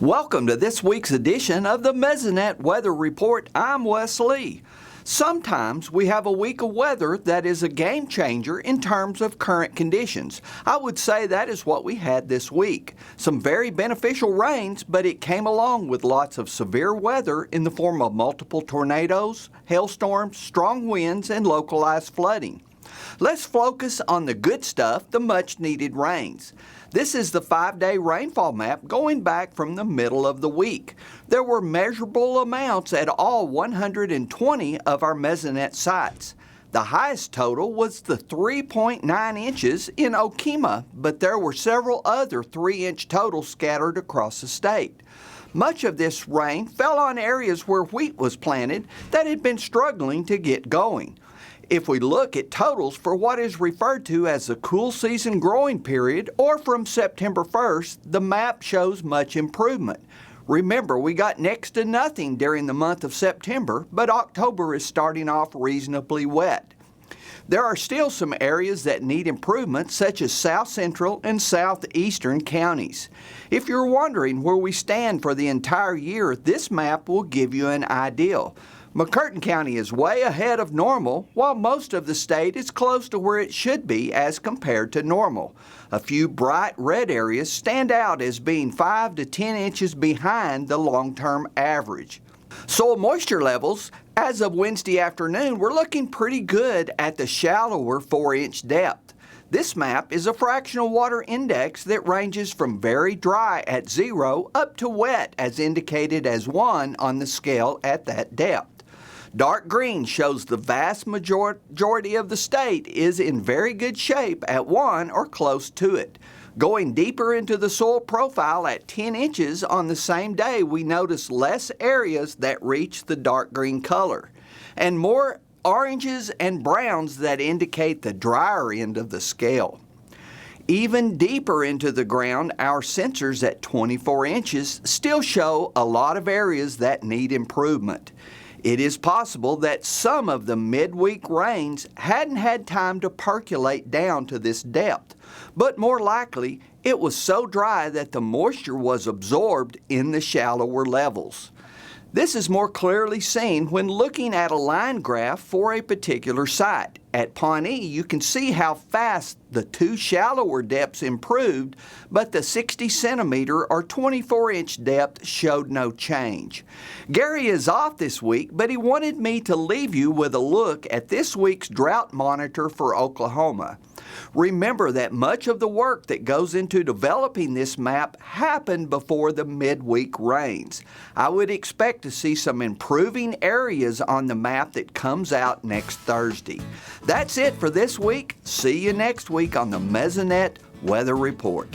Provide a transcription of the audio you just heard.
Welcome to this week's edition of the Mesonet Weather Report. I'm Wes Lee. Sometimes we have a week of weather that is a game changer in terms of current conditions. I would say that is what we had this week. Some very beneficial rains, but it came along with lots of severe weather in the form of multiple tornadoes, hailstorms, strong winds, and localized flooding. Let's focus on the good stuff, the much-needed rains. This is the 5-day rainfall map going back from the middle of the week. There were measurable amounts at all 120 of our Mesonet sites. The highest total was the 3.9 inches in Okemah, but there were several other 3-inch totals scattered across the state. Much of this rain fell on areas where wheat was planted that had been struggling to get going. If we look at totals for what is referred to as the cool season growing period, or from September 1st, the map shows much improvement. Remember, we got next to nothing during the month of September, but October is starting off reasonably wet. There are still some areas that need improvement, such as south central and southeastern counties. If you're wondering where we stand for the entire year, this map will give you an idea. McCurtain County is way ahead of normal, while most of the state is close to where it should be as compared to normal. A few bright red areas stand out as being 5 to 10 inches behind the long-term average. Soil moisture levels as of Wednesday afternoon were looking pretty good at the shallower 4-inch depth. This map is a fractional water index that ranges from very dry at 0 up to wet as indicated as 1 on the scale at that depth. Dark green shows the vast majority of the state is in very good shape at 1 or close to it. Going deeper into the soil profile at 10 inches on the same day, we notice less areas that reach the dark green color, and more oranges and browns that indicate the drier end of the scale. Even deeper into the ground, our sensors at 24 inches still show a lot of areas that need improvement. It is possible that some of the midweek rains hadn't had time to percolate down to this depth, but more likely it was so dry that the moisture was absorbed in the shallower levels. This is more clearly seen when looking at a line graph for a particular site. At Pawnee, you can see how fast the 2 shallower depths improved, but the 60 centimeter or 24-inch depth showed no change. Gary is off this week, but he wanted me to leave you with a look at this week's drought monitor for Oklahoma. Remember that much of the work that goes into developing this map happened before the midweek rains. I would expect to see some improving areas on the map that comes out next Thursday. That's it for this week. See you next week on the Mesonet Weather Report.